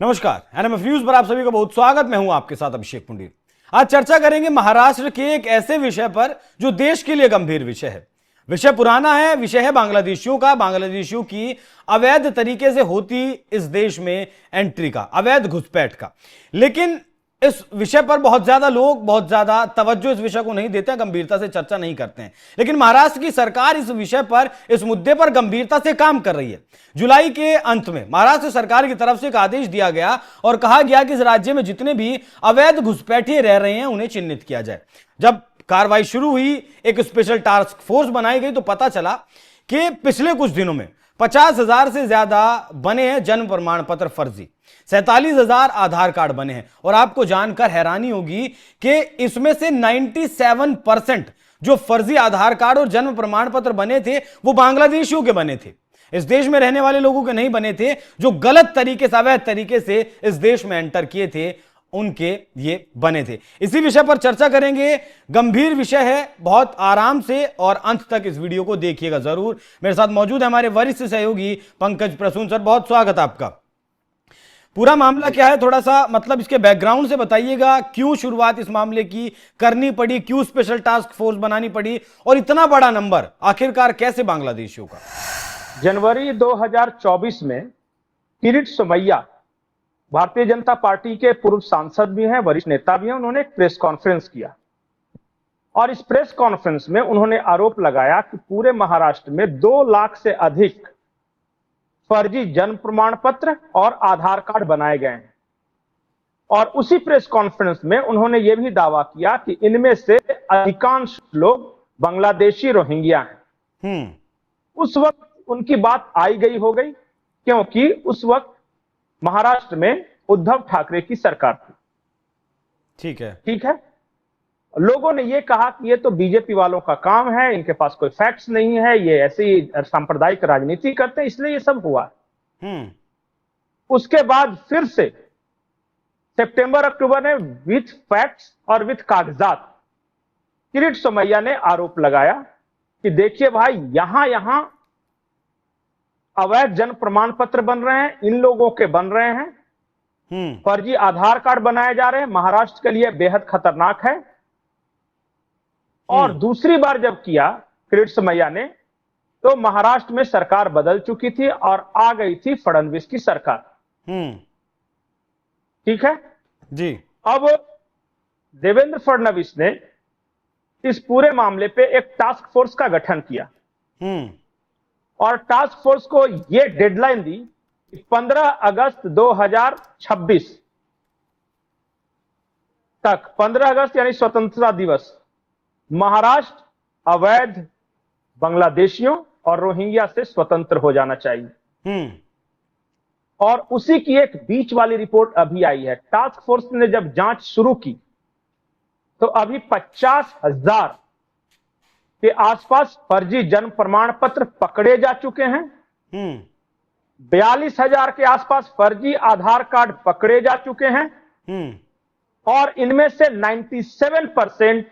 नमस्कार, NMF news पर आप सभी का बहुत स्वागत। मैं हूं आपके साथ अभिषेक पुंडीर। आज चर्चा करेंगे महाराष्ट्र के एक ऐसे विषय पर जो देश के लिए गंभीर विषय है। विषय पुराना है, विषय है बांग्लादेशियों का, बांग्लादेशियों की अवैध तरीके से होती इस देश में एंट्री का, अवैध घुसपैठ का। लेकिन इस विषय पर बहुत ज्यादा लोग बहुत ज्यादा तवज्जो इस विषय को नहीं देते हैं, गंभीरता से चर्चा नहीं करते हैं। लेकिन महाराष्ट्र की सरकार इस विषय पर, इस मुद्दे पर गंभीरता से काम कर रही है। जुलाई के अंत में महाराष्ट्र सरकार की तरफ से एक आदेश दिया गया और कहा गया कि इस राज्य में जितने भी अवैध घुसपैठिए रह रहे हैं उन्हें चिन्हित किया जाए। जब कार्रवाई शुरू हुई, एक स्पेशल टास्क फोर्स बनाई गई, तो पता चला कि पिछले कुछ दिनों में 50,000 से ज्यादा बने हैं जन्म प्रमाण पत्र फर्जी, 47,000 आधार कार्ड बने हैं। और आपको जानकर हैरानी होगी कि इसमें से 97% जो फर्जी आधार कार्ड और जन्म प्रमाण पत्र बने थे वो बांग्लादेशियों के बने थे, इस देश में रहने वाले लोगों के नहीं बने थे। जो गलत तरीके से, अवैध तरीके से इस देश में एंटर किए थे, उनके ये बने थे। इसी विषय पर चर्चा करेंगे। गंभीर विषय है, बहुत आराम से और अंत तक इस वीडियो को देखिएगा जरूर। मेरे साथ मौजूद है हमारे वरिष्ठ सहयोगी पंकज प्रसून सर, बहुत स्वागत आपका। पूरा मामला क्या है, थोड़ा सा मतलब इसके बैकग्राउंड से बताइएगा। क्यों शुरुआत इस मामले की करनी पड़ी, क्यों स्पेशल टास्क फोर्स बनानी पड़ी और इतना बड़ा नंबर आखिरकार कैसे बांग्लादेशियों का? जनवरी 2024 में किरीट सोमैया भारतीय जनता पार्टी के पूर्व सांसद भी हैं, वरिष्ठ नेता भी हैं। उन्होंने एक प्रेस कॉन्फ्रेंस किया और इस प्रेस कॉन्फ्रेंस में उन्होंने आरोप लगाया कि पूरे महाराष्ट्र में 2 लाख से अधिक फर्जी जन्म प्रमाण पत्र और आधार कार्ड बनाए गए हैं। और उसी प्रेस कॉन्फ्रेंस में उन्होंने यह भी दावा किया कि इनमें से अधिकांश लोग बांग्लादेशी रोहिंग्या हैं। उस वक्त उनकी बात आई गई हो गई, क्योंकि उस वक्त महाराष्ट्र में उद्धव ठाकरे की सरकार थी। ठीक है। लोगों ने यह कहा कि ये तो बीजेपी वालों का काम है, इनके पास कोई फैक्ट्स नहीं है, ये ऐसे ही सांप्रदायिक राजनीति करते हैं, इसलिए ये सब हुआ। उसके बाद फिर से सितंबर अक्टूबर में विथ फैक्ट्स और विथ कागजात किरीट सोमैया ने आरोप लगाया कि देखिए भाई, यहां अवैध जन्म प्रमाण पत्र बन रहे हैं, इन लोगों के बन रहे हैं, फर्जी आधार कार्ड बनाए जा रहे हैं, महाराष्ट्र के लिए बेहद खतरनाक है। और दूसरी बार जब किया किरीट सोमैया ने, तो महाराष्ट्र में सरकार बदल चुकी थी और आ गई थी फडणवीस की सरकार। ठीक है जी। अब देवेंद्र फडणवीस ने इस पूरे मामले पे एक टास्क फोर्स का गठन किया और टास्क फोर्स को यह डेडलाइन दी कि 15 अगस्त 2026 तक, 15 अगस्त यानी स्वतंत्रता दिवस, महाराष्ट्र अवैध बांग्लादेशियों और रोहिंग्या से स्वतंत्र हो जाना चाहिए। और उसी की एक बीच वाली रिपोर्ट अभी आई है। टास्क फोर्स ने जब जांच शुरू की तो अभी 50,000 के आसपास फर्जी जन्म प्रमाण पत्र पकड़े जा चुके हैं। 42,000 के आसपास फर्जी आधार कार्ड पकड़े जा चुके हैं। और इनमें से 97%,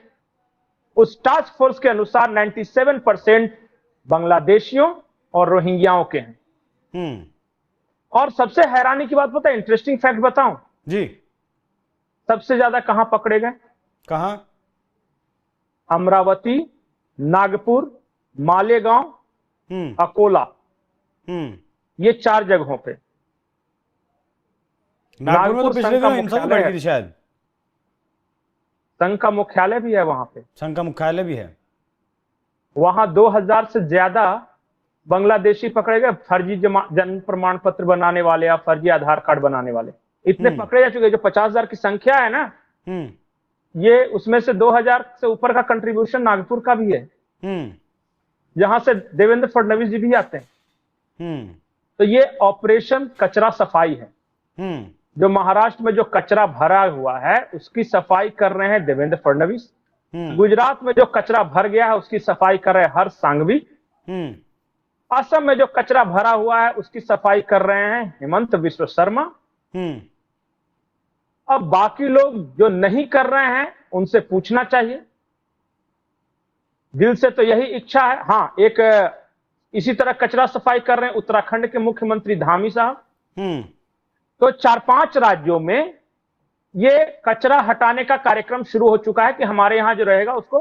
उस टास्क फोर्स के अनुसार 97% बांग्लादेशियों और रोहिंग्याओं के हैं। और सबसे हैरानी की बात पता है, इंटरेस्टिंग फैक्ट बताऊं जी, सबसे ज्यादा कहां पकड़े गए? कहां? अमरावती, नागपुर, मालेगांव, अकोला, ये 4 जगहों पे। नागपुर में तो पिछले दिनों हिंसा भी बढ़ी थी शायद। संघ का मुख्यालय भी है वहां पे। संघ का मुख्यालय भी है वहां। 2,000 से ज्यादा बांग्लादेशी पकड़े गए, फर्जी जन्म प्रमाण पत्र बनाने वाले या फर्जी आधार कार्ड बनाने वाले इतने पकड़े जा चुके। जो 50,000 की संख्या है ना, ये उसमें से 2,000 से ऊपर का कंट्रीब्यूशन नागपुर का भी है, जहां से देवेंद्र फडणवीस जी भी आते हैं। तो ये ऑपरेशन कचरा सफाई है। जो महाराष्ट्र में जो कचरा भरा हुआ है उसकी सफाई कर रहे हैं देवेंद्र फडणवीस। गुजरात में जो कचरा भर गया है उसकी सफाई कर रहे हैं हर्ष सांघवी। असम में जो कचरा भरा हुआ है उसकी सफाई कर रहे हैं हेमंत बिश्व शर्मा। अब बाकी लोग जो नहीं कर रहे हैं उनसे पूछना चाहिए। दिल से तो यही इच्छा है। हाँ, एक इसी तरह कचरा सफाई कर रहे हैं उत्तराखंड के मुख्यमंत्री धामी साहब। तो 4-5 राज्यों में ये कचरा हटाने का कार्यक्रम शुरू हो चुका है कि हमारे यहां जो रहेगा उसको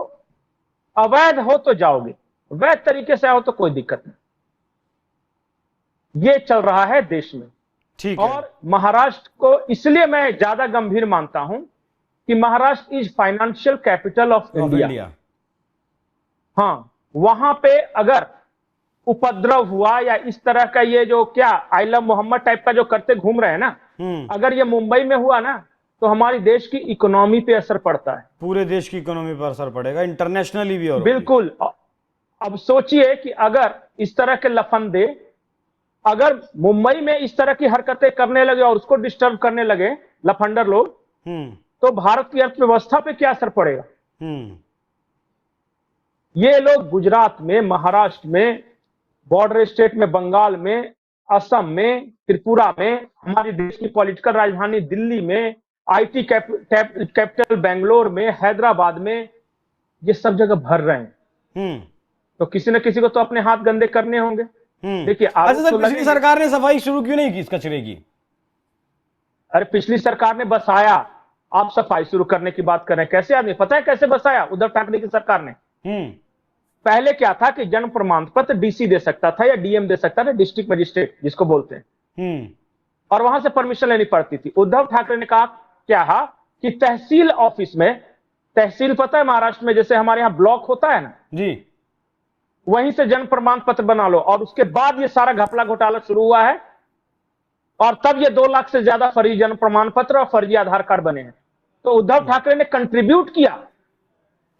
अवैध हो तो जाओगे, वैध तरीके से आओ तो कोई दिक्कत नहीं। ये चल रहा है देश में। ठीक है। और महाराष्ट्र को इसलिए मैं ज्यादा गंभीर मानता हूं कि Maharashtra is financial capital of India. हाँ, वहां पे अगर उपद्रव हुआ या इस तरह का ये जो क्या आइलम मोहम्मद टाइप का जो करते घूम रहे हैं ना, अगर ये मुंबई में हुआ ना तो हमारी देश की इकोनॉमी पे असर पड़ता है, पूरे देश की इकोनॉमी पर असर पड़ेगा, इंटरनेशनली भी। और बिल्कुल। अब सोचिए कि अगर इस तरह के लफंदे अगर मुंबई में इस तरह की हरकतें करने लगे और उसको डिस्टर्ब करने लगे लफंडर लोग, तो भारत की अर्थव्यवस्था पे क्या असर पड़ेगा। ये लोग गुजरात में, महाराष्ट्र में, बॉर्डर स्टेट में, बंगाल में, असम में, त्रिपुरा में, हमारे देश की पॉलिटिकल राजधानी दिल्ली में, आईटी कैपिटल बेंगलोर में, हैदराबाद में, ये सब जगह भर रहे हैं। तो किसी न किसी को तो अपने हाथ गंदे करने होंगे। देखिए, अच्छा सर, पिछली सरकार ने सफाई शुरू क्यों नहीं की इस कचरे की? अरे पिछली सरकार ने बसाया, आप सफाई शुरू करने की बात कर रहे हैं। कैसे आदमी, पता है कैसे बसाया उद्धव ठाकरे की सरकार ने? पहले क्या था कि जन्म प्रमाण पत्र डीसी दे सकता था या डीएम दे सकता था, डिस्ट्रिक्ट मजिस्ट्रेट जिसको बोलते हैं, और वहां से परमिशन लेनी पड़ती थी। उद्धव ठाकरे ने कहा क्या कि तहसील ऑफिस में, तहसील पता है महाराष्ट्र में जैसे हमारे यहां ब्लॉक होता है ना जी, वहीं से जन्म प्रमाण पत्र बना लो। और उसके बाद ये सारा घपला घोटाला शुरू हुआ है और तब ये 2 लाख से ज्यादा फर्जी जन्म प्रमाण पत्र और फर्जी आधार कार्ड बने हैं। तो उद्धव ठाकरे ने कंट्रीब्यूट किया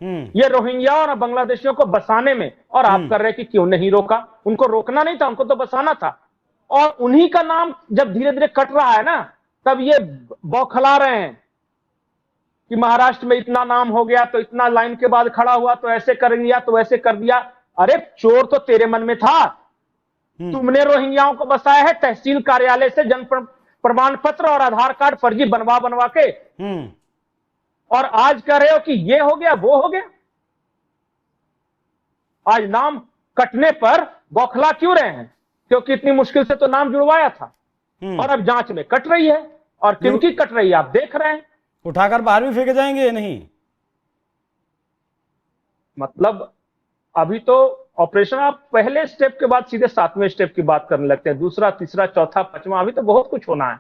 ये रोहिंग्या और बांग्लादेशियों को बसाने में। और आप कर रहे कि क्यों नहीं रोका? उनको रोकना नहीं था, उनको तो बसाना था। और उन्हीं का नाम जब धीरे धीरे कट रहा है ना, तब ये बौखला रहे हैं कि महाराष्ट्र में इतना नाम हो गया तो इतना लाइन के बाद खड़ा हुआ तो ऐसे कर दिया तो वैसे कर दिया। अरे चोर तो तेरे मन में था, तुमने रोहिंग्याओं को बसाया है तहसील कार्यालय से जन्म प्रमाण पत्र और आधार कार्ड फर्जी बनवा के, और आज कह रहे हो कि ये हो गया वो हो गया। आज नाम कटने पर बौखला क्यों रहे हैं? क्योंकि इतनी मुश्किल से तो नाम जुड़वाया था और अब जांच में कट रही है। और किनकी कट रही है आप देख रहे हैं। उठाकर बाहर भी फेंके जाएंगे या नहीं? मतलब अभी तो ऑपरेशन, आप पहले स्टेप के बाद सीधे 7वें स्टेप की बात करने लगते हैं, दूसरा, तीसरा, चौथा, 5वां, अभी तो बहुत कुछ होना है।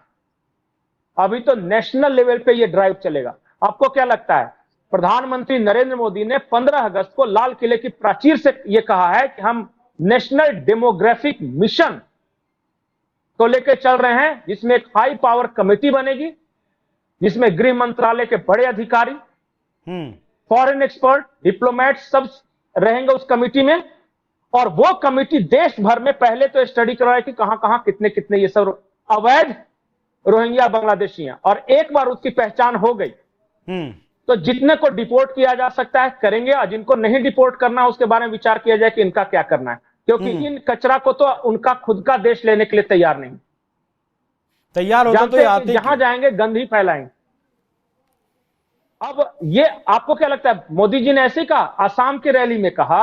अभी तो नेशनल लेवल पे ये ड्राइव चलेगा। आपको क्या लगता है, प्रधानमंत्री नरेंद्र मोदी ने 15 अगस्त को लाल किले की प्राचीर से यह कहा है कि हम नेशनल डेमोग्राफिक मिशन को लेकर चल रहे हैं, जिसमें एक हाई पावर कमेटी बनेगी, जिसमें गृह मंत्रालय के बड़े अधिकारी, फॉरेन एक्सपर्ट, डिप्लोमेट सब रहेंगे उस कमेटी में। और वो कमेटी देश भर में पहले तो स्टडी करवाए कि कहां कहां कितने कितने ये सब अवैध रोहिंग्या बांग्लादेशी हैं। और एक बार उसकी पहचान हो गई तो जितने को डिपोर्ट किया जा सकता है करेंगे, और जिनको नहीं डिपोर्ट करना उसके बारे में विचार किया जाए कि इनका क्या करना है। क्योंकि इन कचरा को तो उनका खुद का देश लेने के लिए तैयार नहीं, तैयार होता तो आते जहां जाएंगे गंद ही फैलाएंगे। अब ये आपको क्या लगता है, मोदी जी ने ऐसे कहा, आसाम की रैली में कहा,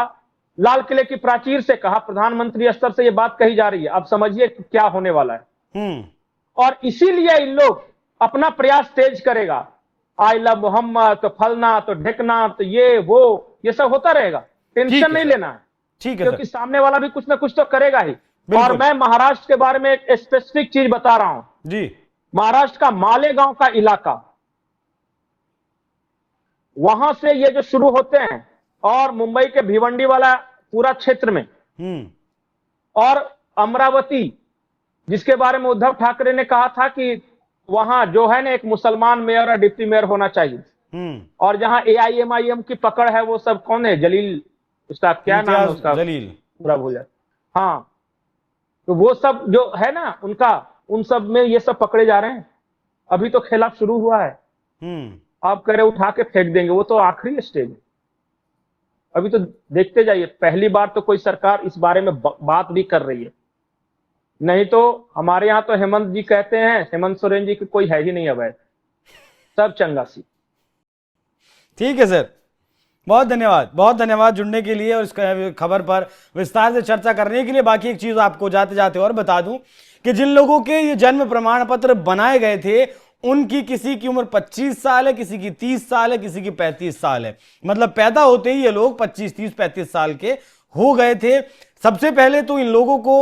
लाल किले की प्राचीर से कहा, प्रधानमंत्री स्तर से ये बात कही जा रही है। अब समझिए क्या होने वाला है। और इसीलिए इन लोग अपना प्रयास तेज करेगा, आई लव मोहम्मद तो फलना तो ढेकना तो ये सब होता रहेगा। टेंशन नहीं लेना है, ठीक है, क्योंकि सामने वाला भी कुछ ना कुछ तो करेगा ही। और मैं महाराष्ट्र के बारे में एक स्पेसिफिक चीज बता रहा हूं जी। महाराष्ट्र का मालेगांव का इलाका, वहां से ये जो शुरू होते हैं और मुंबई के भिवंडी वाला पूरा क्षेत्र में, और अमरावती जिसके बारे में उद्धव ठाकरे ने कहा था कि वहां जो है ना एक मुसलमान मेयर और डिप्टी मेयर होना चाहिए। और जहां AIMIM की पकड़ है, वो सब कौन है, जलील, उसका क्या नाम है उसका, जलील, पूरा भूल जाए। हाँ, तो वो सब जो है ना उनका, उन सब में ये सब पकड़े जा रहे हैं। अभी तो खेला शुरू हुआ है। आप कह रहे उठा के फेंक देंगे, वो तो आखिरी स्टेज है। अभी तो देखते जाइए, पहली बार तो कोई सरकार इस बारे में बात भी कर रही है। नहीं तो हमारे यहां तो हेमंत जी कहते हैं, हेमंत सोरेन जी की कोई है ही नहीं अवैध, सब चंगासी। ठीक है सर, बहुत धन्यवाद जुड़ने के लिए और इस खबर पर विस्तार से चर्चा करने के लिए। बाकी एक चीज आपको जाते जाते और बता दूं कि जिन लोगों के ये जन्म प्रमाण पत्र बनाए गए थे उनकी किसी की उम्र 25 साल है, किसी की 30 साल है, किसी की 35 साल है। मतलब पैदा होते ही ये लोग 25, 30, 35 साल के हो गए थे। सबसे पहले तो इन लोगों को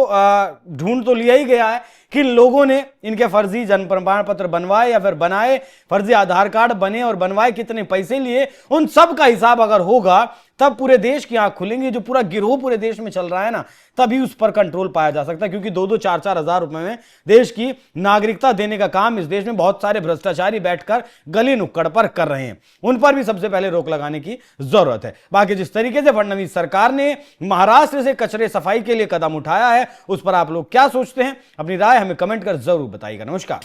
ढूंढ तो लिया ही गया है कि इन लोगों ने इनके फर्जी जन्म प्रमाण पत्र बनवाए या फिर बनाए, फर्जी आधार कार्ड बने और बनवाए, कितने पैसे लिए, उन सब का हिसाब अगर होगा तब पूरे देश की आंख खुलेंगी। जो पूरा गिरोह पूरे देश में चल रहा है ना, तभी उस पर कंट्रोल पाया जा सकता है। क्योंकि 2-2, 4-4 हजार रुपए में देश की नागरिकता देने का काम इस देश में बहुत सारे भ्रष्टाचारी बैठकर गली नुक्कड़ पर कर रहे हैं। उन पर भी सबसे पहले रोक लगाने की जरूरत है। बाकी जिस तरीके से फडणवीस सरकार ने महाराष्ट्र से कचरे सफाई के लिए कदम उठाया है, उस पर आप लोग क्या सोचते हैं? अपनी राय हमें कमेंट कर जरूर बताइएगा। नमस्कार।